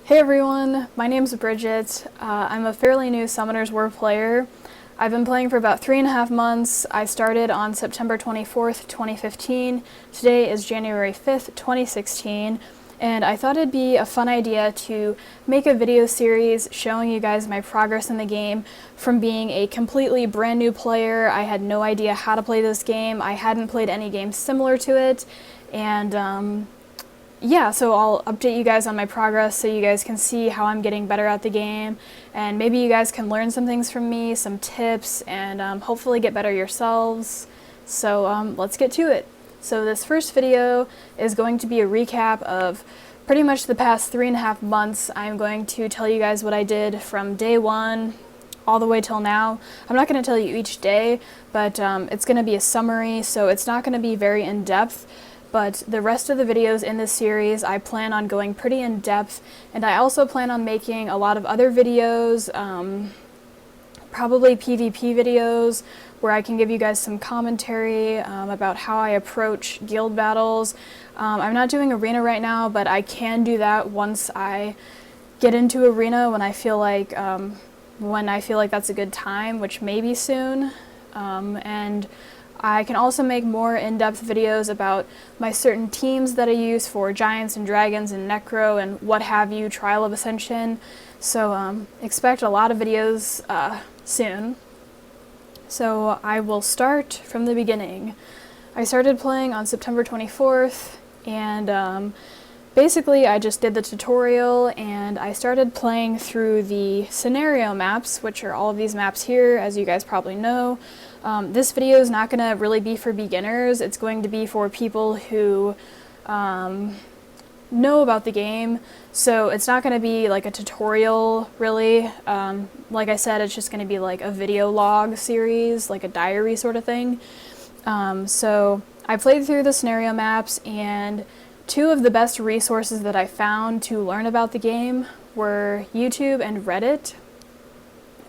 Hey everyone, my name's Bridget. I'm a fairly new Summoner's War player. I've been playing for about 3.5 months. I started on September 24th, 2015. Today is January 5th, 2016. And I thought it'd be a fun idea to make a video series showing you guys my progress in the game from being a completely brand new player. I had no idea how to play this game. I hadn't played any games similar to it. And yeah, so I'll update you guys on my progress so you guys can see how I'm getting better at the game, and maybe you guys can learn some things from me, some tips, and hopefully get better yourselves. So let's get to it. So this first video is going to be a recap of pretty much the past 3.5 months. I'm going to tell you guys what I did from day one all the way till now. I'm not going to tell you each day, but it's going to be a summary, so it's not going to be very in-depth. But the rest of the videos in this series, I plan on going pretty in depth, and I also plan on making a lot of other videos, probably PvP videos, where I can give you guys some commentary about how I approach guild battles. I'm not doing arena right now, but I can do that once I get into arena when I feel like that's a good time, which may be soon. And I can also make more in-depth videos about my certain teams that I use for Giants and Dragons and Necro and what have you, Trial of Ascension. So expect a lot of videos soon. So I will start from the beginning. I started playing on September 24th, and basically I just did the tutorial, and I started playing through the scenario maps, which are all of these maps here, as you guys probably know. This video is not going to really be for beginners. It's going to be for people who know about the game. So it's not going to be like a tutorial, really. Like I said, it's just going to be like a video log series, like a diary sort of thing. So I played through the scenario maps, and two of the best resources that I found to learn about the game were YouTube and Reddit.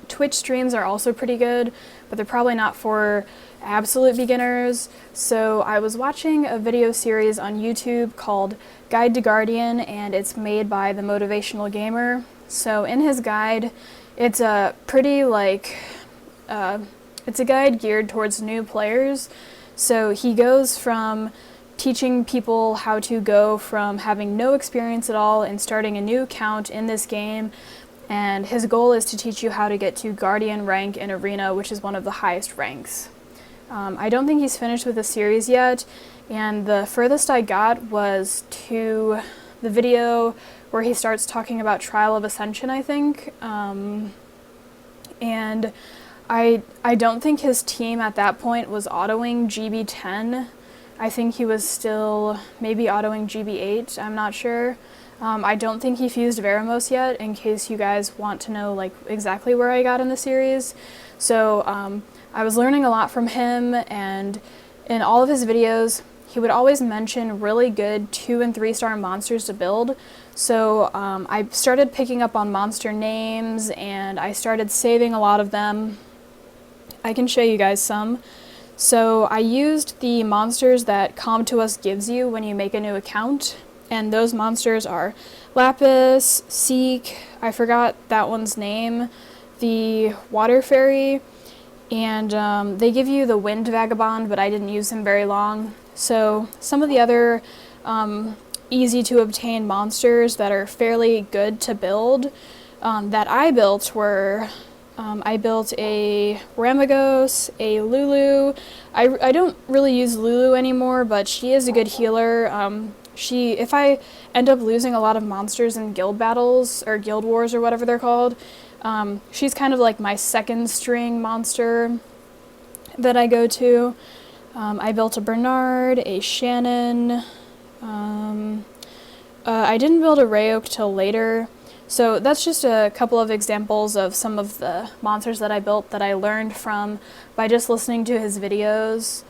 Twitch streams are also pretty good, but they're probably not for absolute beginners. So I was watching a video series on YouTube called Guide to Guardian, and it's made by the Motivational Gamer. So in his guide, it's a pretty it's a guide geared towards new players. So he goes from teaching people how to go from having no experience at all and starting a new account in this game. And his goal is to teach you how to get to Guardian rank in Arena, which is one of the highest ranks. I don't think he's finished with the series yet, and the furthest I got was to the video where he starts talking about Trial of Ascension, I think. And I don't think his team at that point was autoing GB10. I think he was still maybe autoing GB8, I'm not sure. I don't think he fused Vero yet, in case you guys want to know like exactly where I got in the series. So I was learning a lot from him, and in all of his videos he would always mention really good 2- and 3-star monsters to build. So I started picking up on monster names, and I started saving a lot of them. I can show you guys some. So I used the monsters that Com2Us gives you when you make a new account. And those monsters are Lapis, Seek, I forgot that one's name, the Water Fairy, and they give you the Wind Vagabond, but I didn't use him very long. So some of the other easy to obtain monsters that are fairly good to build that I built were, I built a Ramagos, a Lulu. I don't really use Lulu anymore, but she is a good healer. If I end up losing a lot of monsters in guild battles, or guild wars, or whatever they're called, she's kind of like my second string monster that I go to. I built a Bernard, a Shannon. I didn't build a Rayoke till later. So that's just a couple of examples of some of the monsters that I built that I learned from by just listening to his videos.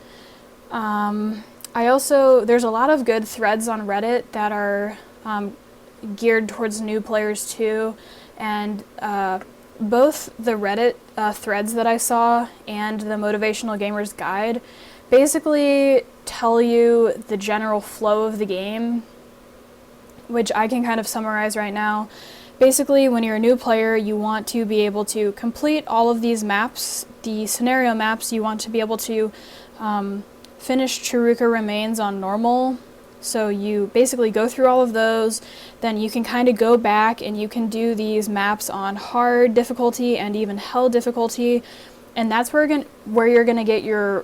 There's a lot of good threads on Reddit that are geared towards new players too, and both the Reddit threads that I saw and the Motivational Gamer's Guide basically tell you the general flow of the game. which I can kind of summarize right now. Basically, when you're a new player, you want to be able to complete all of these maps, the scenario maps. You want to be able to finish Chiruka Remains on normal. So you basically go through all of those, then you can kind of go back and you can do these maps on hard difficulty and even hell difficulty. And that's where you're going to get your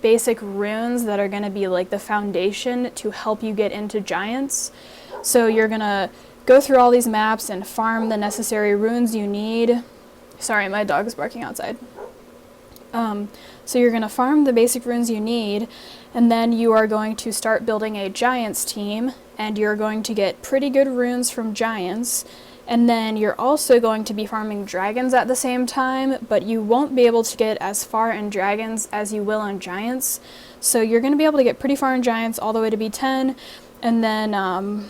basic runes that are going to be like the foundation to help you get into Giants. So you're going to go through all these maps and farm the necessary runes you need. Sorry, my dog is barking outside. So you're going to farm the basic runes you need, and then you are going to start building a Giants team, and you're going to get pretty good runes from Giants. And then you're also going to be farming dragons at the same time, but you won't be able to get as far in dragons as you will in Giants. So you're going to be able to get pretty far in Giants all the way to B10, and then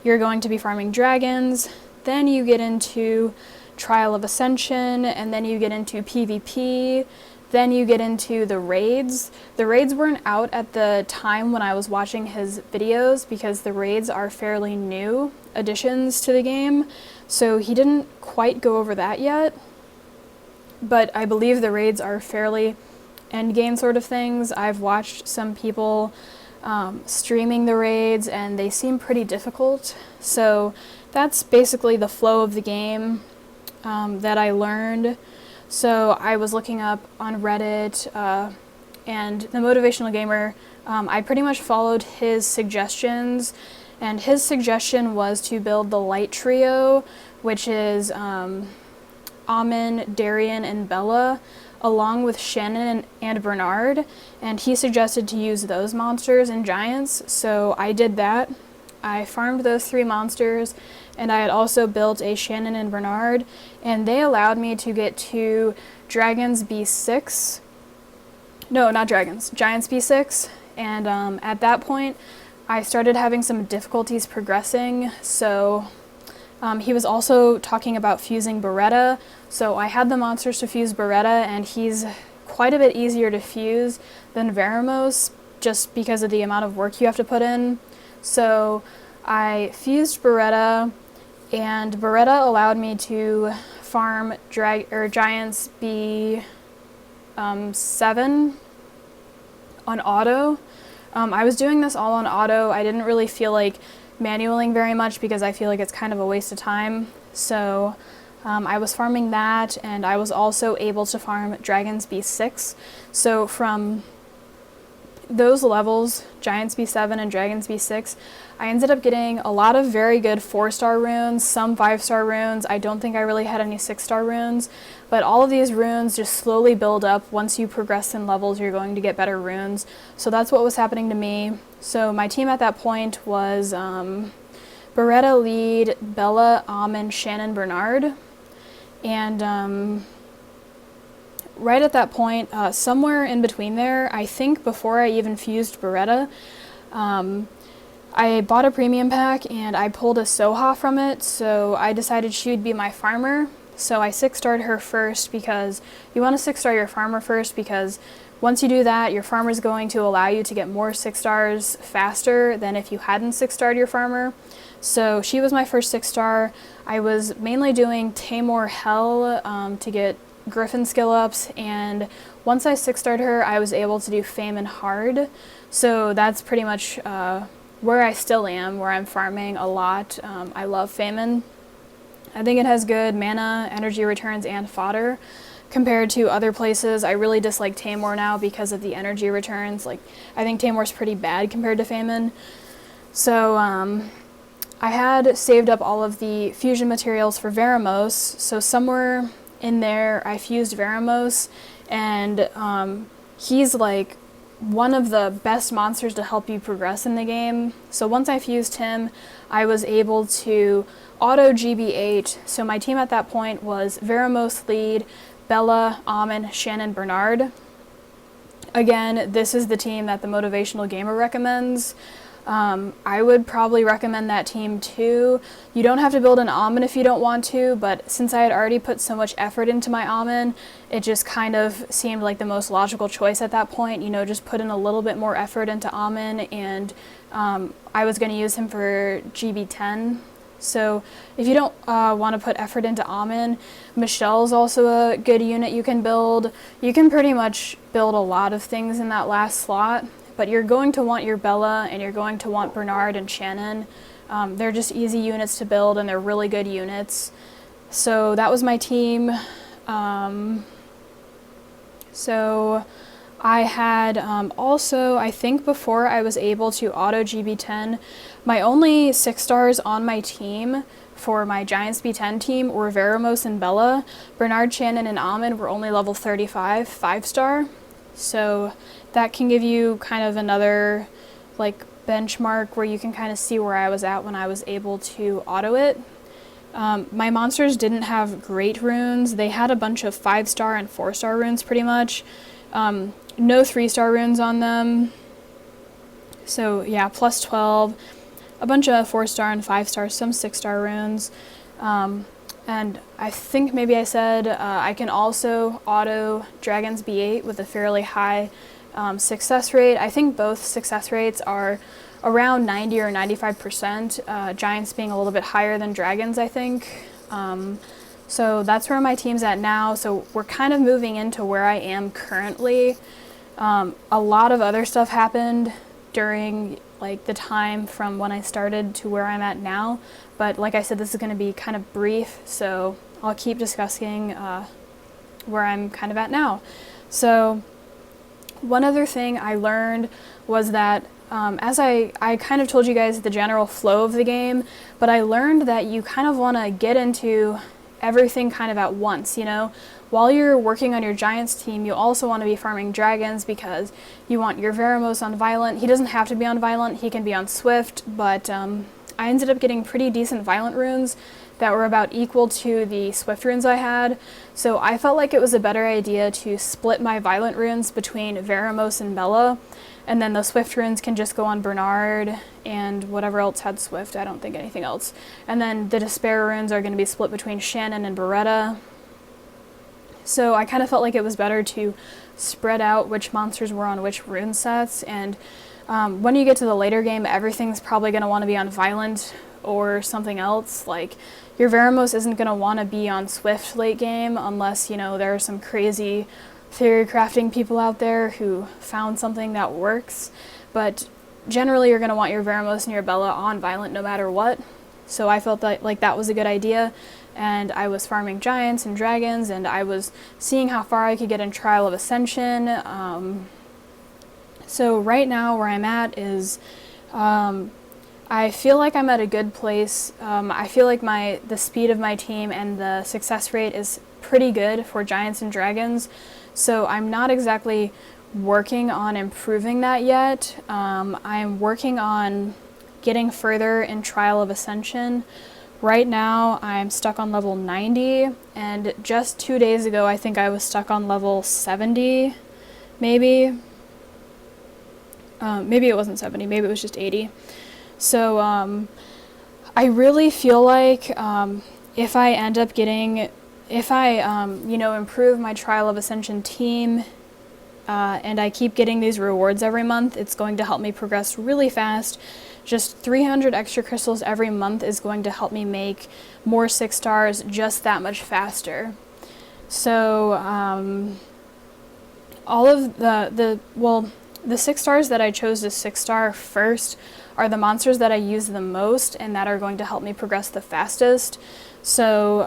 you're going to be farming dragons. Then you get into Trial of Ascension, and then you get into PvP. Then you get into the raids. The raids weren't out at the time when I was watching his videos because the raids are fairly new additions to the game. So he didn't quite go over that yet. But I believe the raids are fairly endgame sort of things. I've watched some people streaming the raids and they seem pretty difficult. So that's basically the flow of the game that I learned. So I was looking up on Reddit and the Motivational Gamer, I pretty much followed his suggestions, and his suggestion was to build the Light Trio, which is Ahman, Darian, and Bella, along with Shannon and Bernard, and he suggested to use those monsters in Giants, so I did that. I farmed those 3 monsters, and I had also built a Shannon and Bernard, and they allowed me to get to Dragons B6. No, not Dragons, Giants B6, and at that point, I started having some difficulties progressing, so he was also talking about fusing Baretta, so I had the monsters to fuse Baretta, and he's quite a bit easier to fuse than Veramos, just because of the amount of work you have to put in. So I fused Baretta, and Baretta allowed me to farm Giants B7 on auto. I was doing this all on auto. I didn't really feel like manualing very much because I feel like it's kind of a waste of time. So I was farming that, and I was also able to farm Dragons B6. So from those levels, Giants B7 and Dragons B6, I ended up getting a lot of very good 4-star runes, some 5-star runes. I don't think I really had any 6-star runes, but all of these runes just slowly build up. Once you progress in levels, you're going to get better runes. So that's what was happening to me. So my team at that point was Baretta lead, Bella, Ahman, Shannon, Bernard, and right at that point, somewhere in between there, I think before I even fused Baretta, I bought a premium pack and I pulled a Soha from it, so I decided she would be my farmer. So I 6-starred her first because you want to 6-star your farmer first, because once you do that, your farmer is going to allow you to get more 6-stars faster than if you hadn't 6-starred your farmer. So she was my first 6-star. I was mainly doing Tamor Hell to get Griffin skill ups, and once I 6-starred her, I was able to do Famine Hard. So that's pretty much where I still am, where I'm farming a lot. I love Famine. I think it has good mana, energy returns, and fodder. Compared to other places, I really dislike Tamor now because of the energy returns. Like, I think Tamor's pretty bad compared to Famine. So I had saved up all of the fusion materials for Veramos, so somewhere in there I fused Veramos, and he's like one of the best monsters to help you progress in the game. So once I fused him, I was able to auto GB8. So my team at that point was Veramos lead, Bella, Ahman, Shannon, Bernard. Again, this is the team that the Motivational Gamer recommends. I would probably recommend that team too. You don't have to build an Ahman if you don't want to, but since I had already put so much effort into my Ahman, it just kind of seemed like the most logical choice at that point. You know, just put in a little bit more effort into Ahman and I was going to use him for GB10. So if you don't want to put effort into Ahman, Michelle's also a good unit you can build. You can pretty much build a lot of things in that last slot, but you're going to want your Bella and you're going to want Bernard and Shannon. They're just easy units to build and they're really good units. So that was my team. So I had also, I think before I was able to auto GB10, my only 6 stars on my team for my Giants B10 team were Vero and Bella. Bernard, Shannon, and Ahman were only level 35, 5-star. So that can give you kind of another like benchmark where you can kind of see where I was at when I was able to auto it. My monsters didn't have great runes. They had a bunch of 5-star and 4-star runes pretty much. No 3-star runes on them. So yeah, plus 12. A bunch of 4-star and 5-star, some 6-star runes. And I think maybe I said I can also auto Dragons B8 with a fairly high success rate. I think both success rates are around 90 or 95%, Giants being a little bit higher than Dragons, I think. So that's where my team's at now. So we're kind of moving into where I am currently. A lot of other stuff happened during like the time from when I started to where I'm at now. But like I said, this is going to be kind of brief, so I'll keep discussing where I'm kind of at now. So one other thing I learned was that as I kind of told you guys the general flow of the game, but I learned that you kind of want to get into everything kind of at once, you know? While you're working on your Giants team, you also want to be farming Dragons because you want your Veramos on Violent. He doesn't have to be on Violent, he can be on Swift, but I ended up getting pretty decent Violent runes that were about equal to the Swift runes I had. So I felt like it was a better idea to split my Violent runes between Veramos and Bella, and then the Swift runes can just go on Bernard and whatever else had Swift. I don't think anything else. And then the Despair runes are going to be split between Shannon and Baretta. So I kind of felt like it was better to spread out which monsters were on which rune sets. And when you get to the later game, everything's probably going to want to be on Violent or something else. Like your Veramos isn't going to want to be on Swift late game unless, you know, there are some crazy theory crafting people out there who found something that works. But generally you're going to want your Veramos and your Bella on Violent no matter what. So I felt that like that was a good idea. And I was farming Giants and Dragons, and I was seeing how far I could get in Trial of Ascension. So right now where I'm at is I feel like I'm at a good place. I feel like the speed of my team and the success rate is pretty good for Giants and Dragons. So I'm not exactly working on improving that yet. I'm working on getting further in Trial of Ascension. Right now, I'm stuck on level 90, and just 2 days ago, I think I was stuck on level 70, maybe. Maybe it wasn't 70, maybe it was just 80. So, I really feel like if I end up getting, if I, you know, improve my Trial of Ascension team, and I keep getting these rewards every month, it's going to help me progress really fast. Just 300 extra crystals every month is going to help me make more 6 stars just that much faster. So all of the 6 stars that I chose to 6-star first are the monsters that I use the most and that are going to help me progress the fastest. So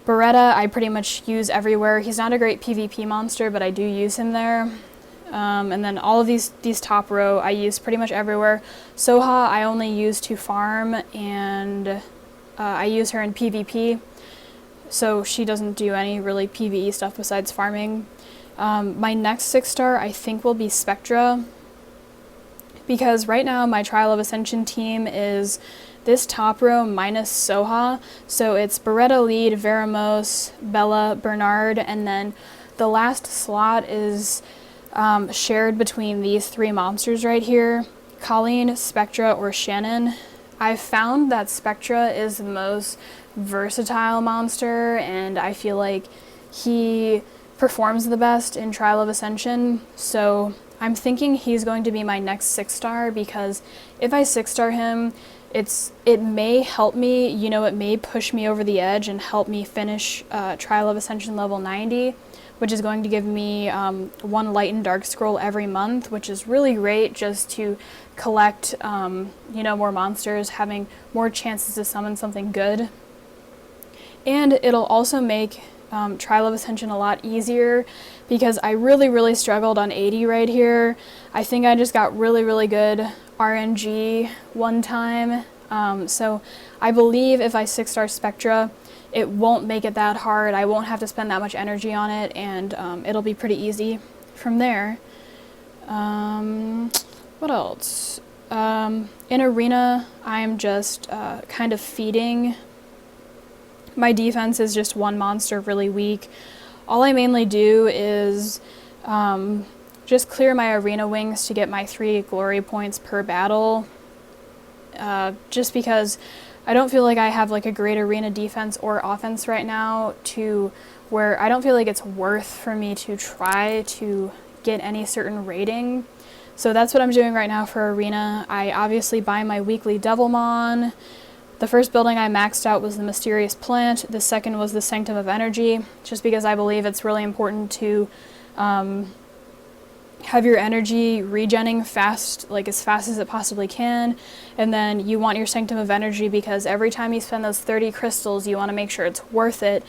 Baretta I pretty much use everywhere. He's not a great PvP monster, but I do use him there. And then all of these top row I use pretty much everywhere. Soha I only use to farm, and I use her in PvP, so she doesn't do any really PvE stuff besides farming. My next 6-star I think will be Spectra, because right now my Trial of Ascension team is this top row minus Soha, so it's Baretta lead, Veramos, Bella, Bernard, and then the last slot is shared between these 3 monsters right here, Colleen, Spectra, or Shannon. I've found that Spectra is the most versatile monster, and I feel like he performs the best in Trial of Ascension. So I'm thinking he's going to be my next 6-star, because if I 6-star him, it may help me, you know, it may push me over the edge and help me finish Trial of Ascension level 90, which is going to give me 1 light and dark scroll every month, which is really great just to collect, you know, more monsters, having more chances to summon something good. And it'll also make Trial of Ascension a lot easier, because I really struggled on 80 right here. I think I just got really good RNG one time. So I believe if I 6-star Spectra, it won't make it that hard. I won't have to spend that much energy on it, and it'll be pretty easy from there. What else? In Arena, I'm just kind of feeding. My defense is just 1 monster really weak. All I mainly do is just clear my arena wings to get my 3 glory points per battle, just because I don't feel like I have like a great arena defense or offense right now, to where I don't feel like it's worth for me to try to get any certain rating. So that's what I'm doing right now for arena. I obviously buy my weekly Devilmon. The first building I maxed out was the Mysterious Plant. The second was the Sanctum of Energy, just because I believe it's really important to have your energy regenning fast, like as fast as it possibly can. And then you want your Sanctum of Energy, because every time you spend those 30 crystals, you want to make sure it's worth it,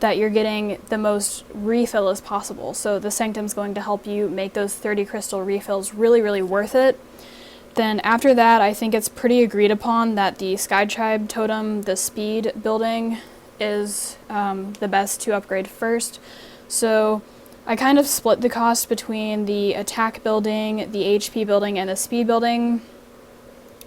that you're getting the most refill as possible. So the Sanctum's going to help you make those 30 crystal refills really worth it. Then after that, I think it's pretty agreed upon that the Sky Tribe Totem, the speed building, is the best to upgrade first. So I kind of split the cost between the attack building, the HP building, and the speed building,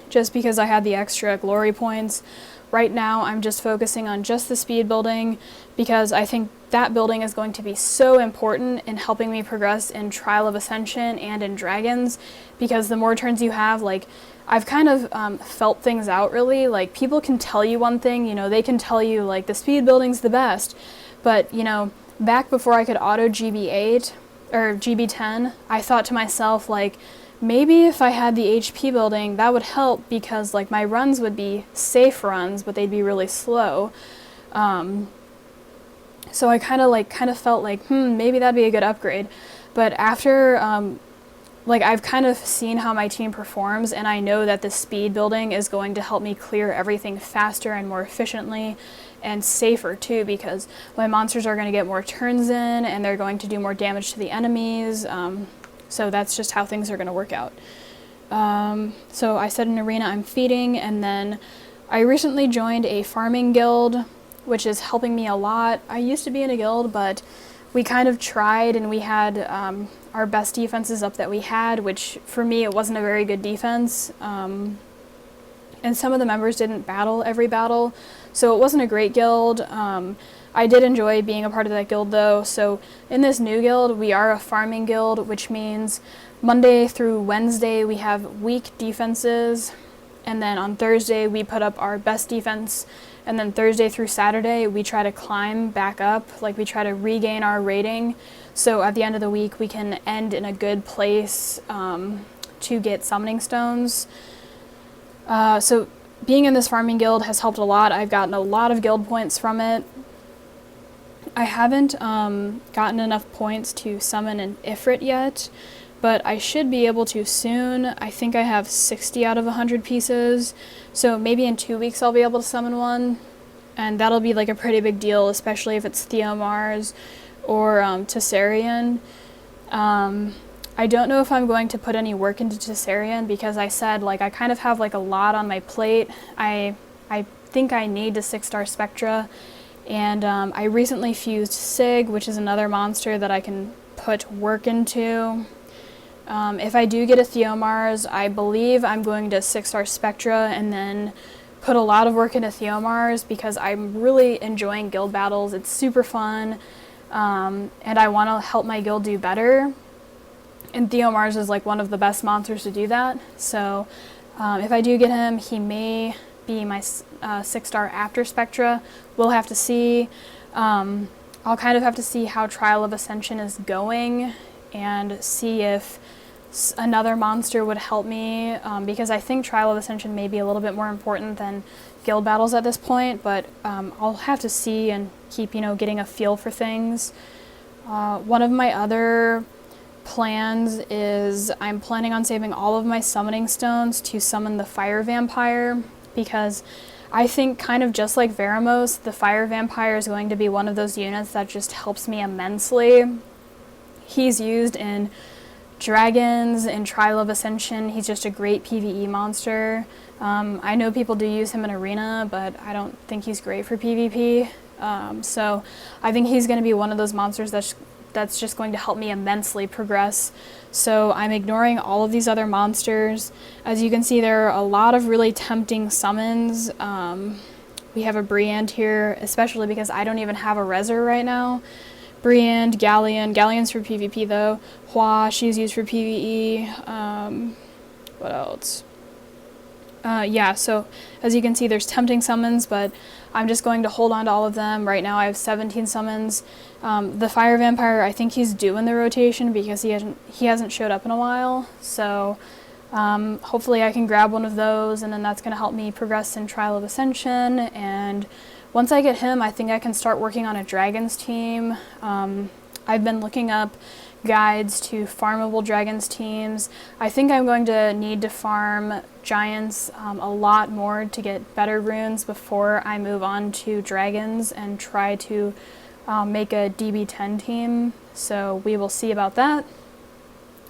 just because I had the extra glory points. Right now, I'm just focusing on just the speed building, because I think that building is going to be so important in helping me progress in Trial of Ascension and in Dragons, because the more turns you have, like, I've kind of felt things out really. Like, people can tell you one thing, you know, they can tell you, like, the speed building's the best, but, you know, back before I could auto GB8 or GB10, I thought to myself, like, maybe if I had the HP building, that would help, because like my runs would be safe runs, but they'd be really slow. So I kind of felt like, maybe that'd be a good upgrade. But after, like, I've kind of seen how my team performs, and I know that the speed building is going to help me clear everything faster and more efficiently, and safer too, because my monsters are going to get more turns in, and they're going to do more damage to the enemies. So that's just how things are going to work out. So I said in Arena I'm feeding, and then I recently joined a farming guild, which is helping me a lot. I used to be in a guild, but we kind of tried, and we had our best defenses up that we had, which for me it wasn't a very good defense. And some of the members didn't battle every battle, so it wasn't a great guild. I did enjoy being a part of that guild though. So in this new guild, we are a farming guild, which means Monday through Wednesday we have weak defenses, and then on Thursday we put up our best defense, and then Thursday through Saturday we try to climb back up, like we try to regain our rating, so at the end of the week we can end in a good place to get summoning stones. So being in this farming guild has helped a lot. I've gotten a lot of guild points from it. I haven't gotten enough points to summon an Ifrit yet, but I should be able to soon. I think I have 60 out of 100 pieces, so maybe in 2 weeks I'll be able to summon one, and that'll be like a pretty big deal, especially if it's Theomars or Tessarian. I don't know if I'm going to put any work into Tessarian, because I said, like, I kind of have like a lot on my plate. I think I need to 6-star Spectra, and I recently fused Sig, which is another monster that I can put work into. If I do get a Theomars, I believe I'm going to 6-star Spectra and then put a lot of work into Theomars, because I'm really enjoying guild battles. It's super fun, and I want to help my guild do better. And Theomars is like one of the best monsters to do that. So if I do get him, he may be my 6-star after Spectra. We'll have to see. I'll kind of have to see how Trial of Ascension is going, and see if another monster would help me, because I think Trial of Ascension may be a little bit more important than guild battles at this point, but I'll have to see and keep, getting a feel for things. One of my other plans is I'm planning on saving all of my summoning stones to summon the Fire Vampire, because I think, kind of just like Veramos, the Fire Vampire is going to be one of those units that just helps me immensely. He's used in Dragons, in Trial of Ascension. He's just a great PvE monster. I know people do use him in Arena, but I don't think he's great for PvP. So I think he's going to be one of those monsters that's just going to help me immensely progress. So I'm ignoring all of these other monsters. As you can see, there are a lot of really tempting summons. We have a Briand here, especially because I don't even have a Reser right now. Briand, Galleon. Galleon's for PvP though. Hua, she's used for PvE. What else? Yeah, so as you can see, there's tempting summons, but I'm just going to hold on to all of them. Right now I have 17 summons. The Fire Vampire, I think he's due in the rotation because he hasn't showed up in a while. So hopefully I can grab one of those, and then that's going to help me progress in Trial of Ascension. And once I get him, I think I can start working on a Dragons team. I've been looking up guides to farmable Dragons teams. I think I'm going to need to farm Giants a lot more to get better runes before I move on to Dragons and try to make a DB10 team. So we will see about that.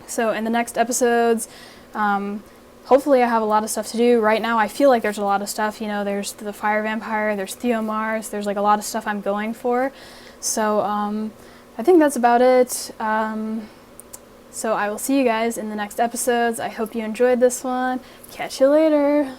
So in the next episodes, hopefully I have a lot of stuff to do. Right now I feel like there's a lot of stuff. There's the Fire Vampire, there's Theomars, there's like a lot of stuff I'm going for. So I think that's about it. So I will see you guys in the next episodes. I hope you enjoyed this one. Catch you later.